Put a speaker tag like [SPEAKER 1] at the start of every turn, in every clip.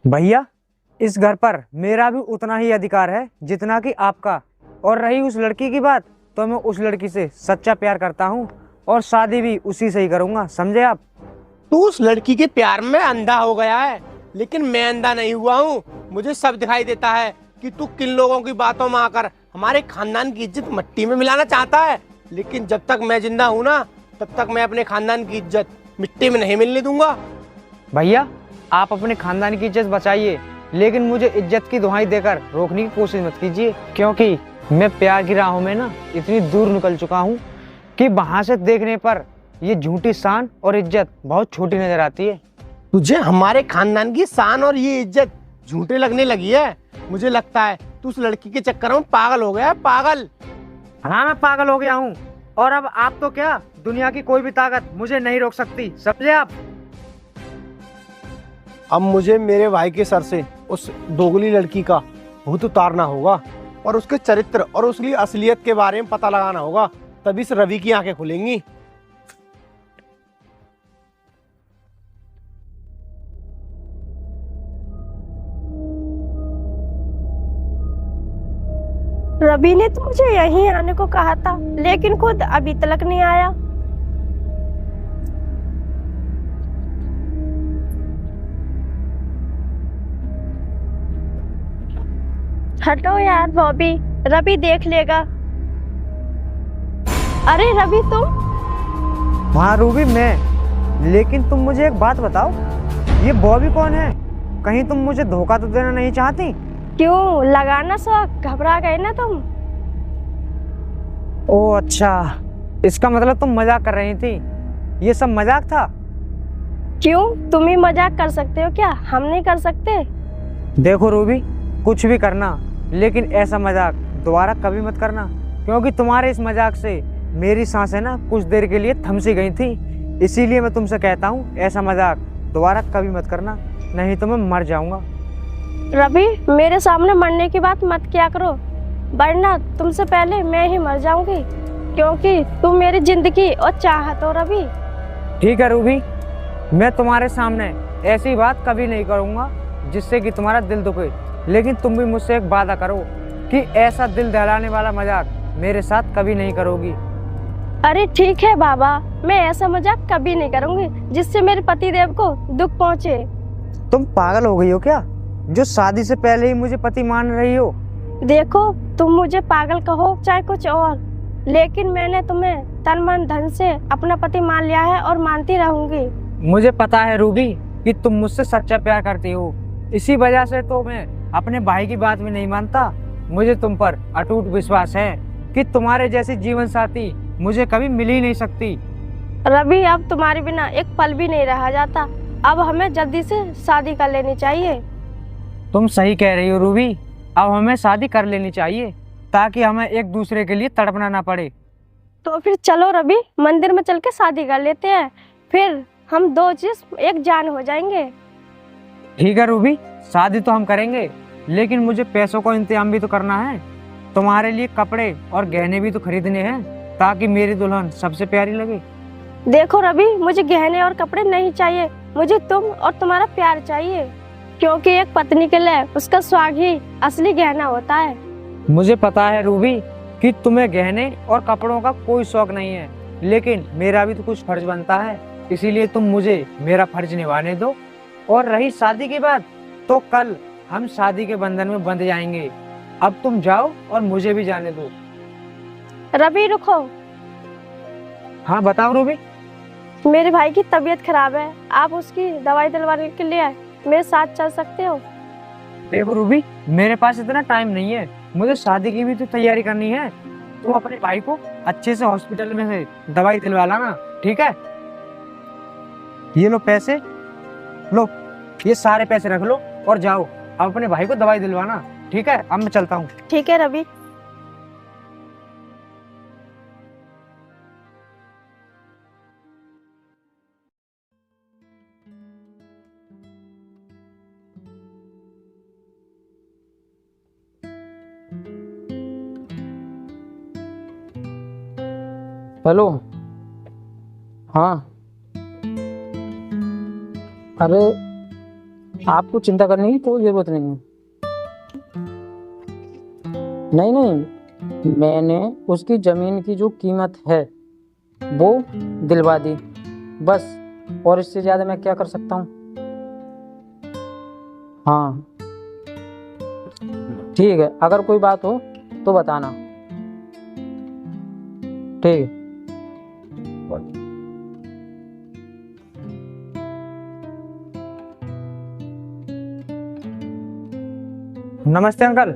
[SPEAKER 1] भैया, इस घर पर मेरा भी उतना ही अधिकार है जितना कि आपका। और रही उस लड़की की बात, तो मैं उस लड़की से सच्चा प्यार करता हूँ और शादी भी उसी से ही करूंगा, समझे आप।
[SPEAKER 2] तू उस लड़की के प्यार में अंधा हो गया है, लेकिन मैं अंधा नहीं हुआ हूँ। मुझे सब दिखाई देता है कि तू किन लोगों की बातों में आकर हमारे खानदान की इज्जत मिट्टी में मिलाना चाहता है। लेकिन जब तक मैं जिंदा हूँ ना, तब तक मैं अपने खानदान की इज्जत मिट्टी में नहीं मिलने दूंगा।
[SPEAKER 1] भैया, आप अपने खानदान की इज्जत बचाइए, लेकिन मुझे इज्जत की दुहाई देकर रोकने की कोशिश मत कीजिए, क्योंकि मैं प्यार की राहों में ना इतनी दूर निकल चुका हूँ कि वहां से देखने पर ये झूठी शान और इज्जत बहुत छोटी नजर आती है।
[SPEAKER 2] तुझे हमारे खानदान की शान और ये इज्जत झूठे लगने लगी है। मुझे लगता है तू उस लड़की के चक्कर में पागल हो गया है, पागल।
[SPEAKER 1] हाँ, मैं पागल हो गया हूँ, और अब आप तो क्या, दुनिया की कोई भी ताकत मुझे नहीं रोक सकती, समझे आप।
[SPEAKER 2] अब मुझे मेरे भाई के सर से उस दोगली लड़की का भूत उतारना होगा और उसके चरित्र और उसकी असलियत के बारे में पता लगाना होगा, तभी से रवि की आंखें खुलेंगी।
[SPEAKER 3] रवि ने तो मुझे यहीं आने को कहा था, लेकिन खुद अभी तक नहीं आया। हटो यार बॉबी, रवि देख लेगा। अरे रवि तुम।
[SPEAKER 1] हाँ रूबी, मैं। लेकिन तुम मुझे एक बात बताओ, ये बॉबी कौन है? कहीं तुम मुझे धोखा तो देना नहीं चाहती?
[SPEAKER 3] क्यों, लगाना शौक, घबरा गए ना तुम?
[SPEAKER 1] ओह अच्छा, इसका मतलब तुम मजाक कर रही थी। ये सब मजाक था।
[SPEAKER 3] क्यों, तुम ही मजाक कर सकते हो क्या, हम नहीं कर सकते?
[SPEAKER 1] देखो रूबी, कुछ भी करना, लेकिन ऐसा मजाक दोबारा कभी मत करना, क्योंकि तुम्हारे इस मजाक से मेरी सांसें ना कुछ देर के लिए थम सी गई थी। इसीलिए मैं तुमसे कहता हूँ, ऐसा मजाक दोबारा कभी मत करना, नहीं तो मैं मर जाऊंगा।
[SPEAKER 3] रवि, मेरे सामने मरने की बात मत किया करो, वरना तुमसे पहले मैं ही मर जाऊंगी, क्योंकि तुम मेरी जिंदगी और चाहत हो रवि।
[SPEAKER 1] ठीक है रूबी, मैं तुम्हारे सामने ऐसी बात कभी नहीं करूंगा जिससे कि तुम्हारा दिल दुखे, लेकिन तुम भी मुझसे एक वादा करो कि ऐसा दिल दहलाने वाला मजाक मेरे साथ कभी नहीं करोगी।
[SPEAKER 3] अरे ठीक है बाबा, मैं ऐसा मजाक कभी नहीं करूंगी जिससे मेरे पति देव को दुख पहुंचे।
[SPEAKER 1] तुम पागल हो गई हो क्या, जो शादी से पहले ही मुझे पति मान रही हो?
[SPEAKER 3] देखो, तुम मुझे पागल कहो चाहे कुछ और, लेकिन मैंने तुम्हें तन मन धन से अपना पति मान लिया है और मानती रहूंगी।
[SPEAKER 1] मुझे पता है रूबी कि तुम मुझसे सच्चा प्यार करती हो, इसी वजह से तो मैं अपने भाई की बात में नहीं मानता। मुझे तुम पर अटूट विश्वास है कि तुम्हारे जैसी जीवन साथी मुझे कभी मिल ही नहीं सकती।
[SPEAKER 3] रवि, अब तुम्हारे बिना एक पल भी नहीं रहा जाता, अब हमें जल्दी से शादी कर लेनी चाहिए।
[SPEAKER 1] तुम सही कह रही हो रूबी, अब हमें शादी कर लेनी चाहिए, ताकि हमें एक दूसरे के लिए तड़पना ना पड़े।
[SPEAKER 3] तो फिर चलो रवि, मंदिर में चल के शादी कर लेते हैं, फिर हम दो चीज एक जान हो जाएंगे।
[SPEAKER 1] ठीक है रूबी, शादी तो हम करेंगे, लेकिन मुझे पैसों का इंतजाम भी तो करना है। तुम्हारे लिए कपड़े और गहने भी तो खरीदने हैं, ताकि मेरी दुल्हन सबसे प्यारी लगे।
[SPEAKER 3] देखो रवि, मुझे गहने और कपड़े नहीं चाहिए, मुझे तुम और तुम्हारा प्यार चाहिए, क्योंकि एक पत्नी के लिए उसका सुहाग ही असली गहना होता है।
[SPEAKER 1] मुझे पता है रूबी कि तुम्हें गहने और कपड़ों का कोई शौक नहीं है, लेकिन मेरा भी तो कुछ फर्ज बनता है, इसीलिए तुम मुझे मेरा फर्ज निभाने दो। और रही शादी की बात, तो कल हम शादी के बंधन में बंध जाएंगे। अब तुम जाओ और मुझे भी जाने दो।
[SPEAKER 3] रवि रुको,
[SPEAKER 1] हाँ बताओ रूबी।
[SPEAKER 3] मेरे भाई की तबीयत खराब है, आप उसकी दवाई दिलवाने के लिए मेरे साथ चल सकते हो?
[SPEAKER 1] देखो रूबी, मेरे पास इतना टाइम नहीं है, मुझे शादी की भी तो तैयारी करनी है। तुम अपने भाई को अच्छे से हॉस्पिटल में से दवाई दिलवा लाना, ठीक है? ये लो पैसे, लो ये सारे पैसे रख लो और जाओ, अब अपने भाई को दवाई दिलवाना, ठीक है? अब मैं चलता हूँ।
[SPEAKER 3] ठीक है रवि।
[SPEAKER 4] हेलो। हाँ। अरे आपको चिंता करने की कोई जरूरत नहीं है। नहीं नहीं, मैंने उसकी जमीन की जो कीमत है वो दिलवा दी बस, और इससे ज्यादा मैं क्या कर सकता हूँ। हाँ ठीक है, अगर कोई बात हो तो बताना। ठीक है।
[SPEAKER 1] नमस्ते अंकल,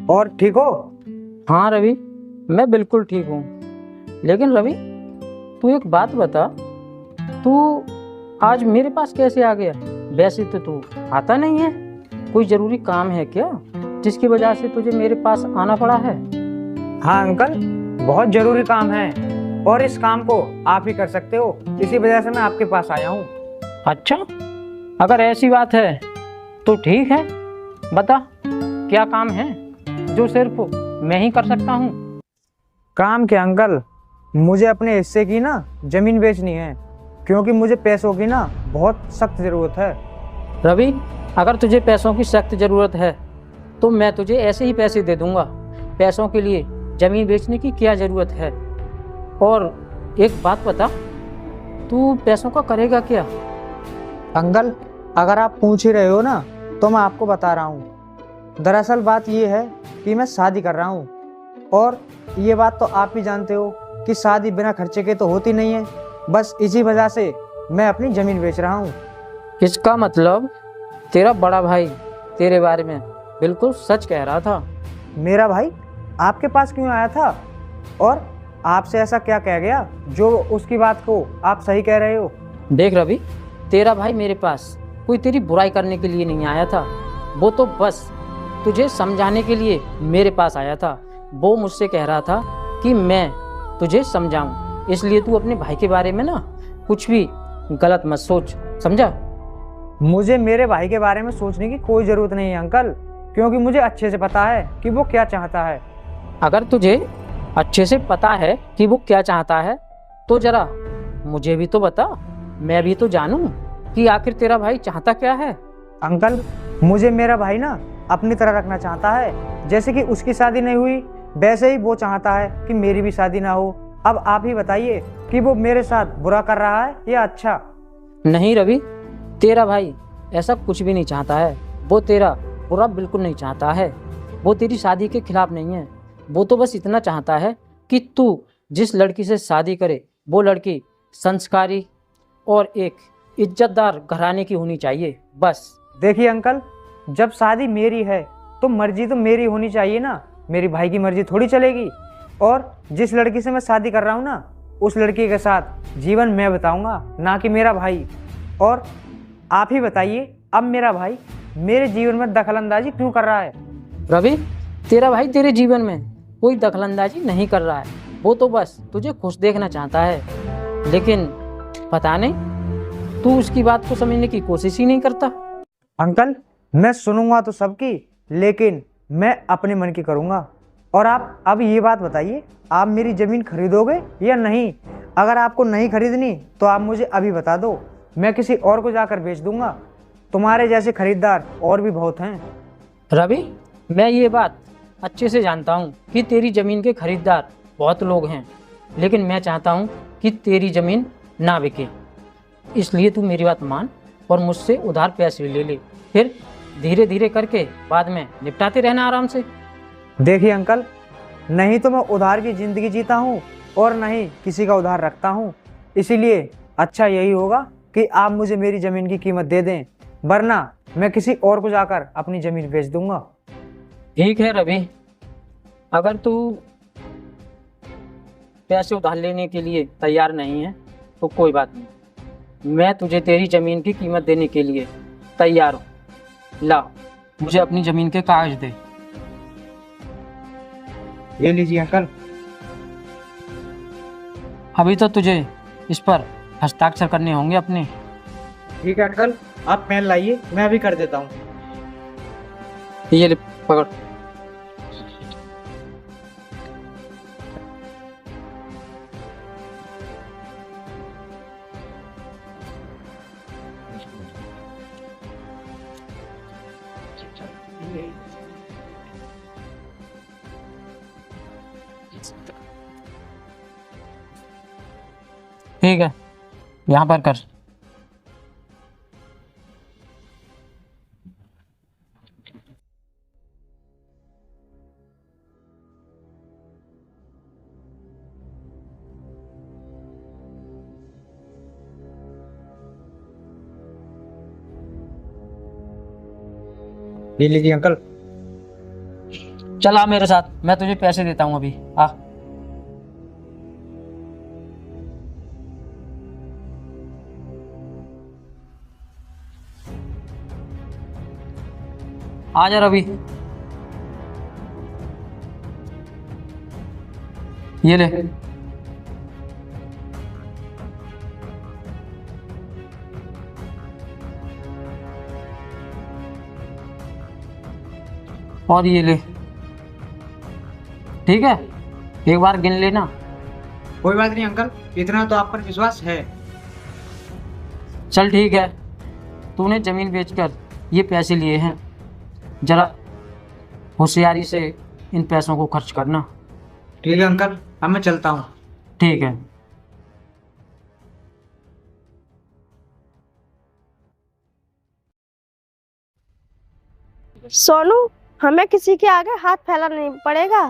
[SPEAKER 1] और ठीक हो?
[SPEAKER 4] हाँ रवि, मैं बिल्कुल ठीक हूँ। लेकिन रवि, तू एक बात बता, तू आज मेरे पास कैसे आ गया? वैसे तो तू आता नहीं है। कोई ज़रूरी काम है क्या जिसकी वजह से तुझे मेरे पास आना पड़ा है?
[SPEAKER 1] हाँ अंकल, बहुत जरूरी काम है और इस काम को आप ही कर सकते हो, इसी वजह से मैं आपके पास आया हूँ।
[SPEAKER 4] अच्छा, अगर ऐसी बात है तो ठीक है, बता क्या काम है जो सिर्फ मैं ही कर सकता हूँ?
[SPEAKER 1] काम क्या अंकल, मुझे अपने हिस्से की ना जमीन बेचनी है, क्योंकि मुझे पैसों की ना बहुत सख्त जरूरत है।
[SPEAKER 4] रवि, अगर तुझे पैसों की सख्त ज़रूरत है तो मैं तुझे ऐसे ही पैसे दे दूंगा। पैसों के लिए ज़मीन बेचने की क्या ज़रूरत है? और एक बात बता, तू पैसों का करेगा क्या?
[SPEAKER 1] अंकल, अगर आप पूछ ही रहे हो ना तो मैं आपको बता रहा हूँ। दरअसल बात ये है कि मैं शादी कर रहा हूँ, और ये बात तो आप भी जानते हो कि शादी बिना खर्चे के तो होती नहीं है। बस इसी वजह से मैं अपनी ज़मीन बेच रहा हूँ।
[SPEAKER 4] इसका मतलब तेरा बड़ा भाई तेरे बारे में बिल्कुल सच कह रहा था।
[SPEAKER 1] मेरा भाई आपके पास क्यों आया था, और आपसे ऐसा क्या कह गया जो उसकी बात को आप सही कह रहे हो?
[SPEAKER 4] देख रवि, तेरा भाई मेरे पास कोई तेरी बुराई करने के लिए नहीं आया था, वो तो बस तुझे समझाने के लिए मेरे पास आया था। वो मुझसे कह रहा था कि मैं तुझे समझाऊं, इसलिए तू अपने भाई के बारे में ना कुछ भी गलत मत सोच, समझा?
[SPEAKER 1] मुझे मेरे भाई के बारे में सोचने की कोई ज़रूरत नहीं है अंकल, क्योंकि मुझे अच्छे से पता है कि वो क्या चाहता है।
[SPEAKER 4] अगर तुझे अच्छे से पता है कि वो क्या चाहता है तो जरा मुझे भी तो बता, मैं भी तो जानूं कि आखिर तेरा भाई चाहता क्या है।
[SPEAKER 1] अंकल, मुझे मेरा भाई ना अपनी तरह रखना चाहता है। जैसे कि उसकी शादी नहीं हुई, वैसे ही वो चाहता है कि मेरी भी शादी ना हो। अब आप ही बताइए कि वो मेरे साथ बुरा कर रहा है या अच्छा?
[SPEAKER 4] नहीं रवि, तेरा भाई ऐसा कुछ भी नहीं चाहता है। वो तेरा बुरा बिल्कुल नहीं चाहता है। वो तेरी शादी के खिलाफ नहीं है। वो तो बस इतना चाहता है कि तू जिस लड़की से शादी करे वो लड़की संस्कारी और एक इज्जतदार घराने की होनी चाहिए, बस।
[SPEAKER 1] देखिए अंकल, जब शादी मेरी है तो मर्जी तो मेरी होनी चाहिए ना, मेरी भाई की मर्जी थोड़ी चलेगी। और जिस लड़की से मैं शादी कर रहा हूँ ना, उस लड़की के साथ जीवन मैं बताऊंगा, ना कि मेरा भाई। और आप ही बताइए, अब मेरा भाई मेरे जीवन में दखलंदाजी क्यों कर रहा है?
[SPEAKER 4] रवि, तेरा भाई तेरे जीवन में कोई दखलंदाजी नहीं कर रहा है। वो तो बस तुझे खुश देखना चाहता है, लेकिन पता नहीं तू उसकी बात को समझने की कोशिश ही नहीं करता।
[SPEAKER 1] अंकल, मैं सुनूंगा तो सबकी, लेकिन मैं अपने मन की करूंगा। और आप अब ये बात बताइए, आप मेरी ज़मीन खरीदोगे या नहीं? अगर आपको नहीं खरीदनी तो आप मुझे अभी बता दो, मैं किसी और को जाकर बेच दूंगा। तुम्हारे जैसे खरीदार और भी बहुत हैं।
[SPEAKER 4] रवि, मैं ये बात अच्छे से जानता हूँ कि तेरी ज़मीन के खरीदार बहुत लोग हैं, लेकिन मैं चाहता हूँ कि तेरी ज़मीन ना बिके। इसलिए तू मेरी बात मान और मुझसे उधार पैसे ले ले, फिर धीरे धीरे करके बाद में निपटाते रहना आराम से।
[SPEAKER 1] देखिए अंकल, नहीं तो मैं उधार की ज़िंदगी जीता हूँ और नहीं किसी का उधार रखता हूँ। इसीलिए अच्छा यही होगा कि आप मुझे मेरी ज़मीन की कीमत दे दें, वरना मैं किसी और को जाकर अपनी ज़मीन बेच दूंगा।
[SPEAKER 4] ठीक है रवि, अगर तू पैसे उधार लेने के लिए तैयार नहीं है तो कोई बात नहीं, मैं तुझे तेरी ज़मीन की कीमत देने के लिए तैयार हूँ। ला, मुझे अपनी ज़मीन के कागज दे।
[SPEAKER 1] ये लीजिए अंकल।
[SPEAKER 4] अभी तो तुझे इस पर हस्ताक्षर करने होंगे अपने।
[SPEAKER 1] ठीक है अंकल, आप पेन लाइए, मैं अभी कर देता हूँ।
[SPEAKER 4] ये ले, पकड़। ठीक है, यहाँ पर कर।
[SPEAKER 1] ले लीजिए अंकल।
[SPEAKER 4] चल आ मेरे साथ, मैं तुझे पैसे देता हूँ अभी। आ जा रवि, ये ले। और ये ले, ठीक है, एक बार गिन लेना।
[SPEAKER 1] कोई बात नहीं अंकल, इतना तो आप पर विश्वास है।
[SPEAKER 4] चल ठीक है, तूने जमीन बेचकर ये पैसे लिए हैं, जरा होशियारी से इन पैसों को खर्च करना।
[SPEAKER 1] ठीक है अंकल, अब मैं चलता हूँ।
[SPEAKER 4] ठीक है।
[SPEAKER 3] सोनू, हमें किसी के आगे हाथ फैलाना नहीं पड़ेगा,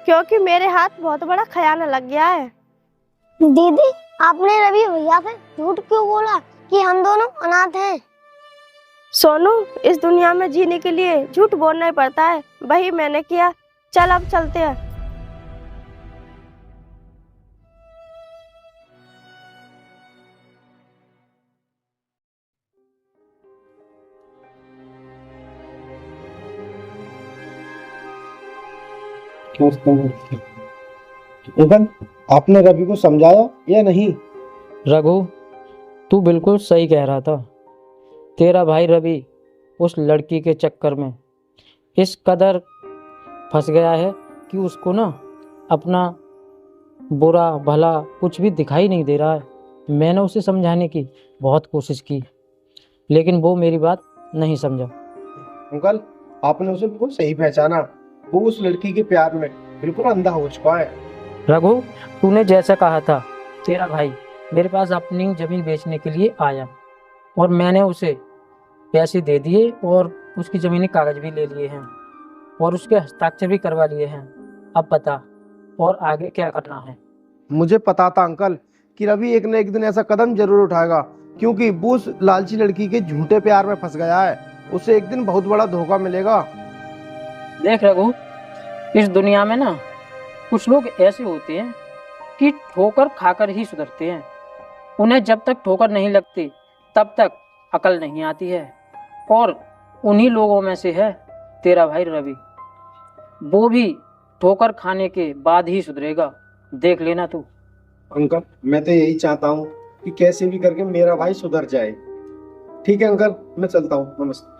[SPEAKER 3] क्योंकि मेरे हाथ बहुत बड़ा खयाना लग गया है।
[SPEAKER 5] दीदी, आपने रवि भैया से झूठ क्यों बोला कि हम दोनों अनाथ हैं?
[SPEAKER 3] सोनू, इस दुनिया में जीने के लिए झूठ बोलना ही पड़ता है, वही मैंने किया। चल अब चलते हैं।
[SPEAKER 2] अंकल, आपने रवि को समझाया या नहीं?
[SPEAKER 4] रघु, तू बिल्कुल सही कह रहा था। तेरा भाई रवि उस लड़की के चक्कर में इस कदर फंस गया है कि उसको ना अपना बुरा भला कुछ भी दिखाई नहीं दे रहा है। मैंने उसे समझाने की बहुत कोशिश की, लेकिन वो मेरी बात नहीं समझा।
[SPEAKER 2] अंकल, आपने उसे बिल्कुल सही पहचाना। वो उस लड़की के प्यार में बिल्कुल अंधा हो चुका है।
[SPEAKER 4] रघु, तूने जैसा कहा था, तेरा भाई मेरे पास अपनी जमीन बेचने के लिए आया और मैंने उसे पैसे दे दिए और उसकी जमीनी कागज भी ले लिए हैं और उसके हस्ताक्षर भी करवा लिए हैं। अब बता, और आगे क्या करना है?
[SPEAKER 2] मुझे पता था अंकल कि रवि एक न एक दिन ऐसा कदम जरूर उठाएगा, क्योंकि वो उस लालची लड़की के झूठे प्यार में फंस गया है। उसे एक दिन बहुत बड़ा धोखा मिलेगा।
[SPEAKER 4] देख रघु, इस दुनिया में ना कुछ लोग ऐसे होते हैं कि ठोकर खाकर ही सुधरते हैं। उन्हें जब तक ठोकर नहीं लगती तब तक अकल नहीं आती है, और उन्हीं लोगों में से है तेरा भाई रवि। वो भी ठोकर खाने के बाद ही सुधरेगा, देख लेना तू।
[SPEAKER 2] अंकल, मैं तो यही चाहता हूँ कि कैसे भी करके मेरा भाई सुधर जाए। ठीक है अंकल, मैं चलता हूँ। नमस्ते।